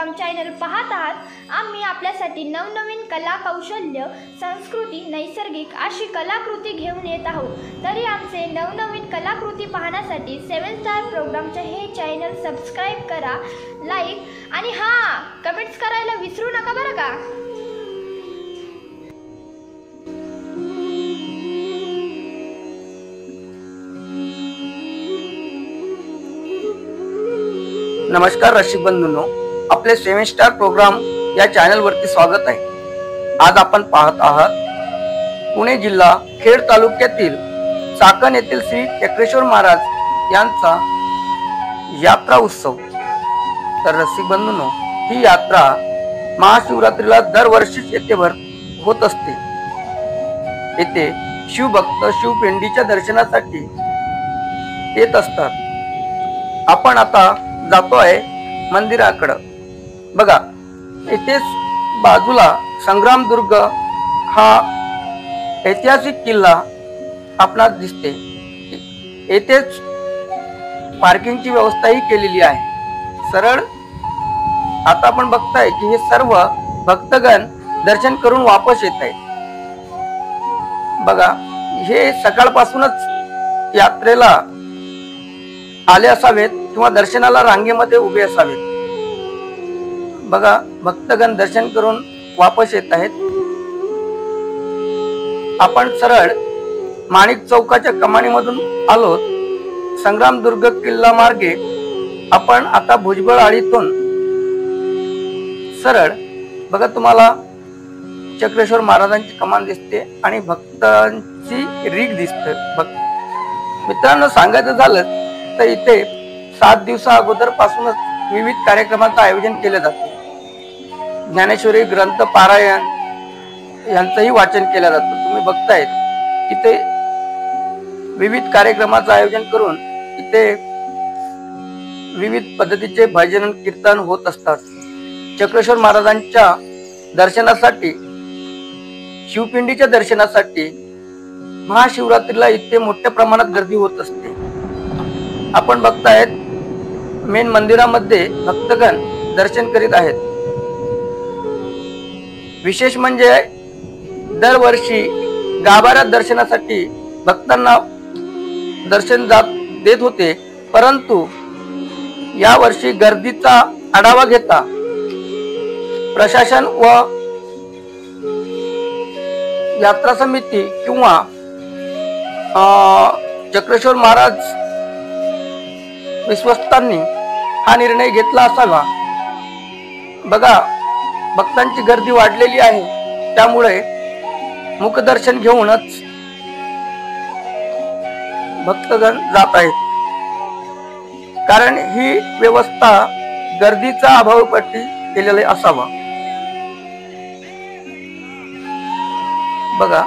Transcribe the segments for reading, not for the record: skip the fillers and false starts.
Programme channel पाहत आहात। आम्ही आपल्यासाठी नवनवीन कला कौशल्य संस्कृती नैसर्गिक अशी कलाकृती घेऊन येत आहोत। तरी आमचे नवनवीन कलाकृती पाहण्यासाठी 7 स्टार प्रोग्रामचे हे चॅनल सबस्क्राइब करा, लाईक आणि कमेंट्स करायला विसरू नका बरं का। नमस्कार रसिक बंधूंनो, आपले 7 स्टार प्रोग्राम या चॅनल वरती स्वागत आहे। आज आपण पाहत आहात पुणे जिल्हा खेड तालुक्यातील चाकण येथील श्री चक्रेश्वर महाराज यांचा यात्रा उत्सव। तर रसिक बंधूंनो, ही यात्रा महाशिवरात्रीला दरवर्षीच येथे होत असते। येथे शिवभक्त शिवपिंडीच्या दर्शनासाठी येत असतात। आपण आता जातो आहे मंदिराकडे। बघा, इथेच बाजूला संग्रामदुर्ग हा ऐतिहासिक किल्ला आपणास दिसते। येथेच पार्किंगची व्यवस्थाही केलेली आहे। सरळ आता आपण बघताय की हे सर्व भक्तगण दर्शन करून वापस येत आहेत। बघा, हे सकाळपासूनच यात्रेला आले असावेत किंवा दर्शनाला रांगेमध्ये उभे असावेत। बघा, भक्तगण दर्शन करून वापस येत आहेत। आपण सरळ माणिक चौकाच्या कमानीमधून आलो। संग्रामदुर्ग किल्ला मार्गे आपण आता भुजबळ आळीतून सरळ बघा, तुम्हाला चक्रेश्वर महाराजांची कमान दिसते आणि भक्तांची रीग दिसते। मित्रांनो, सांगायचं झालं तर इथे 7 दिवसा अगोदर पासूनच विविध कार्यक्रमांचं आयोजन केले जाते। ज्ञानेश्वरी ग्रंथ पारायण यांचंही वाचन केलं जातं। तुम्ही बघताय इथे विविध कार्यक्रमाचं आयोजन करून इथे विविध पद्धतीचे भजन कीर्तन होत असतात। चक्रेश्वर महाराजांच्या दर्शनासाठी, शिवपिंडीच्या दर्शनासाठी महाशिवरात्रीला इथे मोठ्या प्रमाणात गर्दी होत असते। आपण बघतायत मेन मंदिरामध्ये भक्तगण दर्शन करीत आहेत। विशेष म्हणजे दरवर्षी गाभाऱ्यात दर्शनासाठी भक्तांना दर्शन देत होते, परंतु या वर्षी गर्दीचा आढावा घेता प्रशासन व यात्रा समिती किंवा चक्रेश्वर महाराज विश्वस्तांनी हा निर्णय घेतला असावा। बघा, भक्तांची गर्दी वाढलेली आहे, त्यामुळे मुखदर्शन घेऊनच भक्तगण जात आहेत। कारण ही व्यवस्था गर्दीचा अभावापोटी केलेली असावा। बघा,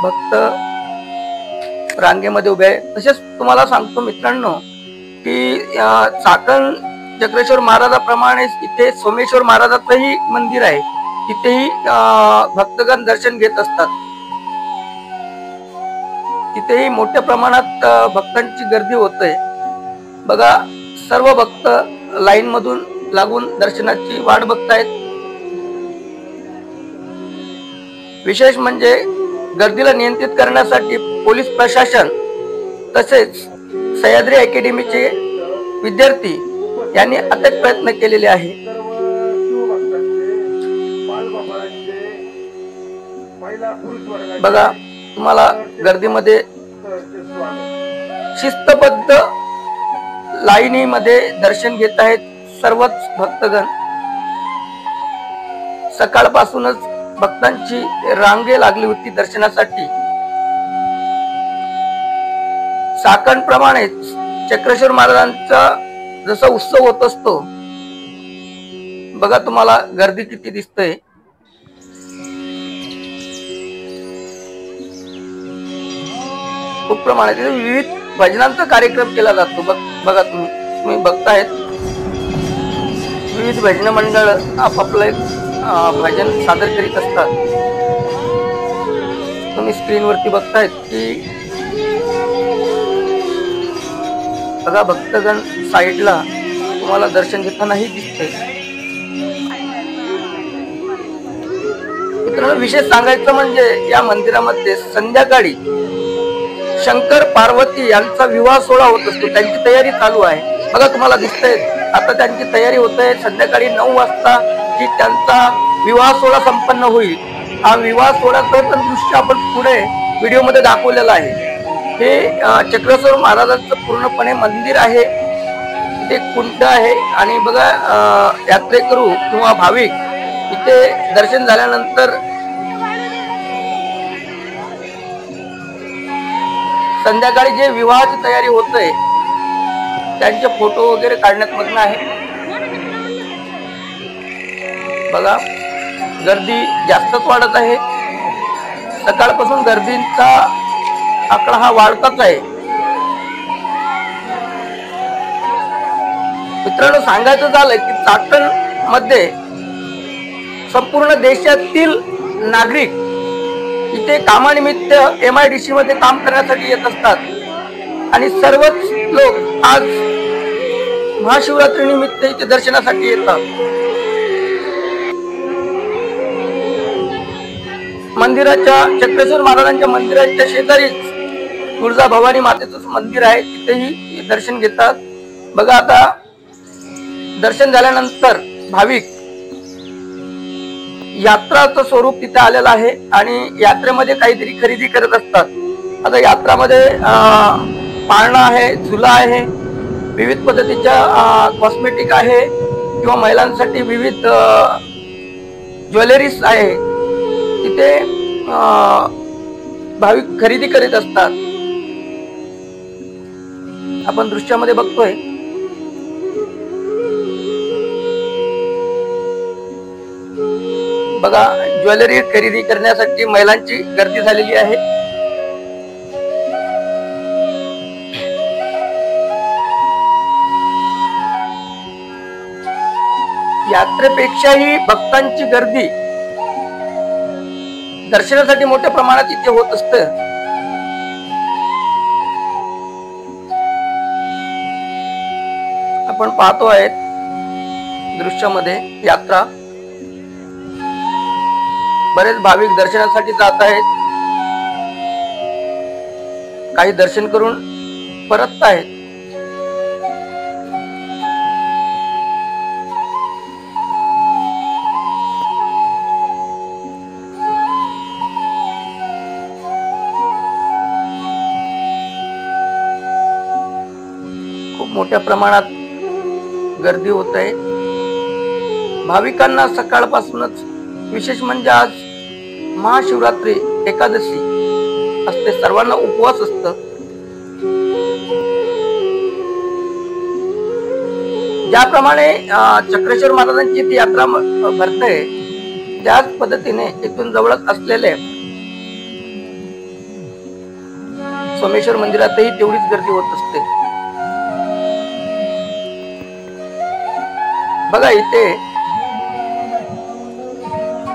भक्त रांगेमध्ये उभे आहे। तसेच तुम्हाला सांगतो मित्रांनो की चाकण चक्रेश्वर महाराजाप्रमाणे इथे सोमेश्वर महाराजाचंही मंदिर आहे। तिथेही भक्तगण दर्शन घेत असतात। तिथेही मोठ्या प्रमाणात भक्तांची गर्दी होते। बघा, सर्व भक्त लाईन मधून लागून दर्शनाची वाट बघतायत। विशेष म्हणजे गर्दीला नियंत्रित करण्यासाठी पोलीस प्रशासन तसेच सह्याद्री अकॅडमीचे विद्यार्थी यांनी अथक प्रयत्न केलेले आहे। बघा, तुम्हाला गर्दीमध्ये शिस्तबद्ध लाईनीमध्ये दर्शन घेत आहेत सर्वच भक्तगण। सकाळपासूनच भक्तांची रांगे लागली होती दर्शनासाठी। चाकण प्रमाणेच चक्रेश्वर महाराजांचा जसा उत्सव होत असतो, बघा तुम्हाला गर्दी किती दिसते। खूप प्रमाणात विविध भजनांचा कार्यक्रम केला जातो। बघा, तुम्ही बघतायत विविध भजन मंडळ आपापले भजन सादर करीत असतात। तुम्ही स्क्रीन वरती बघतायत की बघा, भक्तगण साईडला तुम्हाला दर्शन घेतानाही दिसते. मित्रांनो, विशेष सांगायचं म्हणजे या मंदिरामध्ये संध्याकाळी शंकर पार्वती यांचा विवाह सोहळा होत असतो. त्यांची तयारी चालू आहे. बघा, तुम्हाला दिसतंय आता त्यांची तयारी होत आहे. संध्याकाळी 9 वाजता की त्यांचा विवाह सोहळा संपन्न होईल. हा विवाह सोहळ्याचं पण दृश्य आपण पुढे व्हिडिओ मध्ये दाखवलेलं आहे. हे चक्रेश्वर महाराजांचं पूर्णपणे मंदिर आहे. ते कुंड आहे आणि बघा, यात्रेकरू किंवा भाविक इथे दर्शन झाल्यानंतर संध्याकाळी जे विवाहाची तयारी होते त्यांचे फोटो वगैरे काढण्यात मग्न आहे. बघा, गर्दी जास्तच वाढत आहे. सकाळपासून गर्दीचा आकडा हा वाढताच आहे. मित्रांनो, सांगायचं झालं की चाकण मध्ये संपूर्ण देशातील नागरिक इथे कामानिमित्त MIDC मध्ये काम करण्यासाठी येत असतात आणि सर्वच लोक आज महाशिवरात्री निमित्त इथे दर्शनासाठी येतात. मंदिराच्या चक्रेश्वर महाराजांच्या मंदिराच्या शेजारीच तुळजाभवानी मातेचं मंदिर आहे. तिथेही दर्शन घेतात. बघा, आता दर्शन झाल्यानंतर भाविक यात्राचं स्वरूप तिथे आलेलं आहे आणि यात्रेमध्ये काहीतरी खरेदी करत असतात. आता यात्रामध्ये पाळणा आहे, झुला आहे, विविध पद्धतीच्या कॉस्मेटिक आहे किंवा महिलांसाठी विविध ज्वेलरीज आहे. तिथे भाविक खरेदी करीत असतात. आपण दृश्यामध्ये बघतोय. बघा, ज्वेलरी खरेदी करण्यासाठी महिलांची गर्दी झालेली आहे. यात्रेपेक्षाही भक्तांची गर्दी दर्शनासाठी मोठ्या प्रमाणात इथे होत असते. आपण पाहतो आहेत दृश्यामध्ये यात्रा. बरेच भाविक दर्शनासाठी जात आहेत. काही दर्शन करून परतत आहेत. खूप मोठ्या प्रमाणात गर्दी होत आहे. भाविकांना सकाळपासूनच, विशेष म्हणजे आज महाशिवरात्री एकादशी असते, सर्वांना उपवास असतं. ज्याप्रमाणे चक्रेश्वर महाराजांची ती यात्रा भरते त्याच पद्धतीने इथून जवळच असलेले सोमेश्वर मंदिरातही तेवढीच गर्दी होत असते. बघा, इथे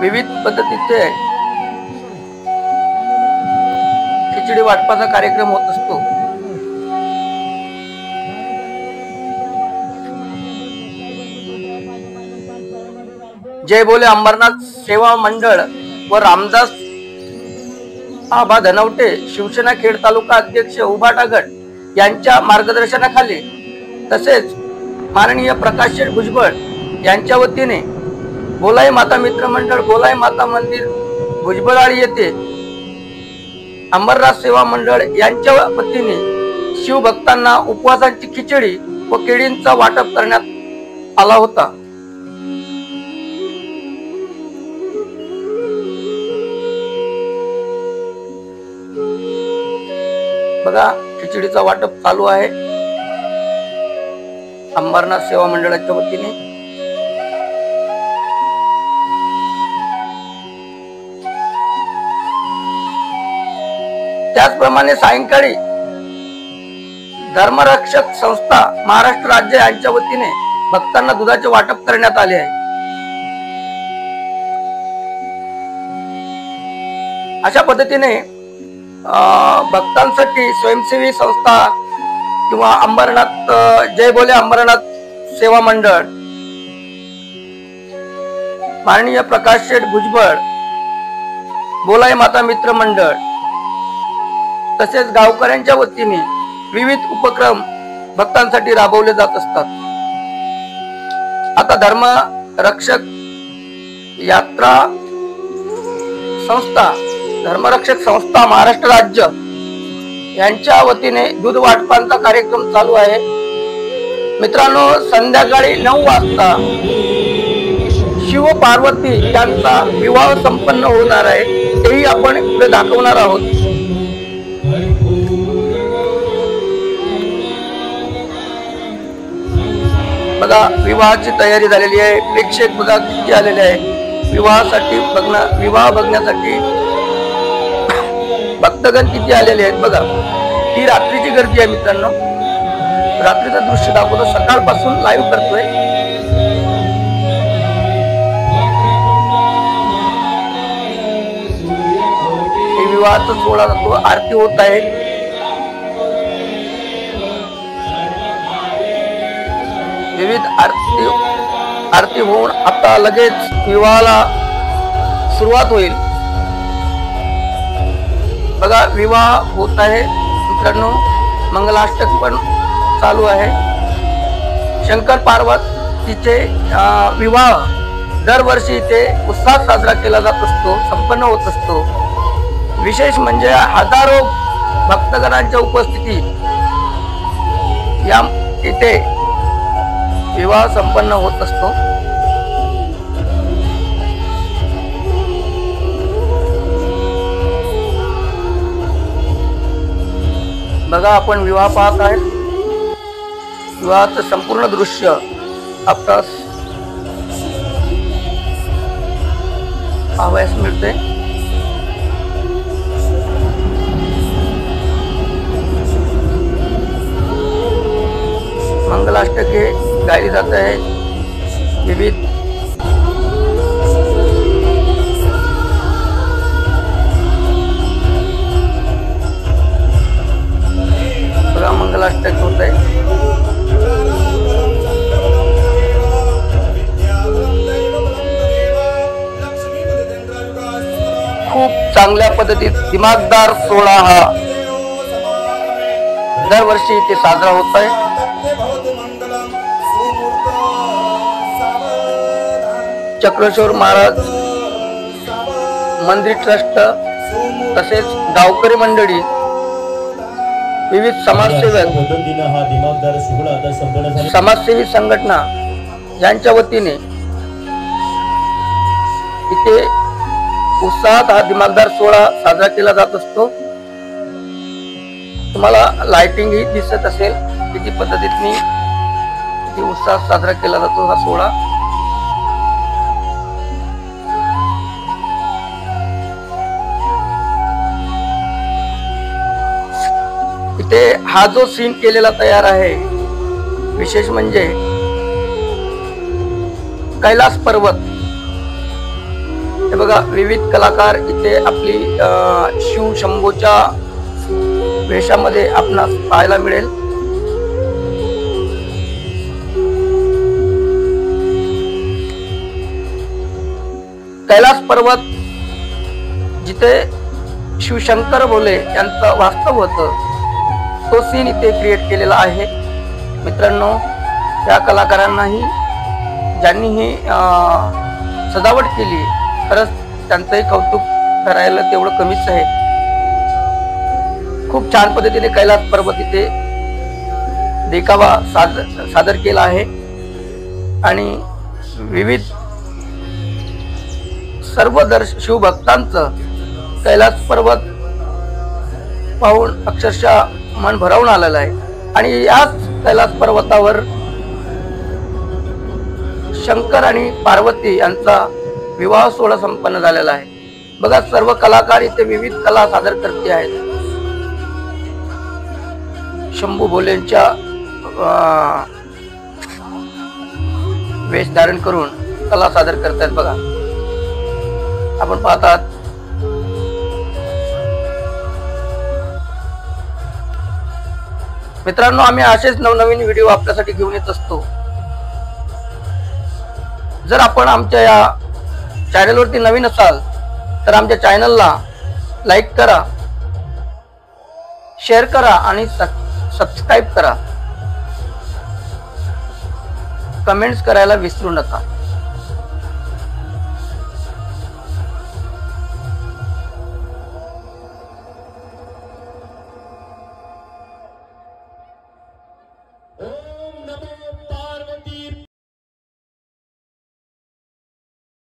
विविध पद्धतीचे खिचडी वाटपाचा कार्यक्रम होत असतो. जय बोले अंबरनाथ सेवा मंडळ व रामदास आबा धनवटे शिवसेना खेड तालुका अध्यक्ष उभाटा गट यांच्या मार्गदर्शनाखाली, तसेच माननीय प्रकाश भुजबळ यांच्या वतीने गोलाई माता मित्र मंडळ, गोलाई माता मंदिर भुजबळाळी येथे अंबरनाथ सेवा मंडळ यांच्या वतीने शिवभक्तांना उपवासाची खिचडी व केळींचा वाटप करण्यात आला होता. बघा, खिचडीचा वाटप चालू आहे अंबरनाथ सेवा मंडळाच्या वतीने. त्याचप्रमाणे सायंकाळी धर्मरक्षक संस्था महाराष्ट्र राज्य यांच्या वतीने भक्तांना दुधाचे वाटप करण्यात आले आहे. अशा पद्धतीने भक्तांसाठी स्वयंसेवी संस्था किंवा अंबरनाथ, जय बोले अंबरनाथ सेवा मंडळ, माननीय प्रकाश शेठ भुजबळ बोलाई माता मित्र मंडळ, तसेच गावकऱ्यांच्या वतीने विविध उपक्रम भक्तांसाठी राबवले जात असतात. आता धर्मरक्षक यात्रा संस्था, धर्मरक्षक संस्था महाराष्ट्र राज्य यांच्या वतीने दूध वाटपांचा कार्यक्रम चालू आहे. मित्रांनो, संध्याकाळी 9 वाजता शिव पार्वती यांचा विवाह संपन्न होणार आहे, तेही आपण पुढे दाखवणार आहोत. बघा, विवाहाची तयारी झालेली आहे. प्रेक्षक बघा किती आलेले आहे विवाहासाठी विवाह बघण्यासाठी. भक्तगण किती आलेले आहेत बघा. ही रात्रीची गर्दी आहे मित्रांनो. रात्रीचं दृश्य दाखवतो, सकाळपासून लाईव्ह करतोय. हे विवाहाचा सोहळा जातो, आरती होत आहे. विविध आरती होऊन आता लगेच विवाहाला सुरुवात होईल. बघा, विवाह होत आहे मित्रांनो. मंगलाष्टक पण चालू आहे. शंकर पार्वतीचे विवाह दरवर्षी इथे उत्साहात साजरा केला जात असतो, संपन्न होत असतो. विशेष म्हणजे हजारो भक्तगणांच्या उपस्थितीत या इथे विवाह संपन्न होत असतो. बघा, आपण विवाह पाहत आहे. विवाहाचं संपूर्ण दृश्य आपणास पाहावयास मिळते. मंगलाष्टके गायली जात आहे. विविध मंगलाष्टक होत आहे. खूप चांगल्या पद्धतीत दिमागदार सोहळा हा दरवर्षी इथे साजरा होत आहे. चक्रेश्वर महाराज मंदिर ट्रस्ट, तसेच गावकरी मंडळी, विविध समाजसेवक, समाजसेवी संघटना यांच्या वतीने इथे उत्साहात हा दिमागदार सोहळा साजरा केला जात असतो. तुम्हाला लाइटिंग ही दिसत असेल किती पद्धतीने किती उत्साहात साजरा केला जातो हा सोहळा. इथे हा जो सीन केलेला तयार आहे, विशेष म्हणजे कैलास पर्वत. हे बघा, विविध कलाकार इथे आपली शिव शंभूच्या वेशामध्ये आपणास पाहायला मिळेल. कैलास पर्वत जिथे शिवशंकर भोले यांचं वास्तव होतं, तो सीन इथे क्रिएट केलेला आहे. मित्रांनो, त्या कलाकारांनाही ज्यांनी ही सजावट केली, खरंच त्यांचंही कौतुक करायला तेवढं कमीच आहे. खूप छान पद्धतीने कैलास पर्वत इथे देखावा सादर केला आहे. आणि विविध सर्व शिवभक्तांचं कैलास पर्वत पाहून अक्षरशः मन भरावून आलेलं आहे. आणि याच कैलास पर्वतावर शंकर आणि पार्वती यांचा विवाह सोहळा संपन्न झालेला आहे. बघा, सर्व कलाकार इथे विविध कला सादर करते आहेत. शंभू भोलेंच्या वेश धारण करून कला सादर करतात. बघा, आपण पाहतात मित्रांनो, आम्ही असेच नवनवीन व्हिडिओ आपल्यासाठी घेऊन येत असतो. जर आपण आमच्या या चॅनलवरती नवीन असाल तर आमच्या चॅनलला लाईक करा, शेअर करा आणि सबस्क्राईब करा. कमेंट्स करायला विसरू नका.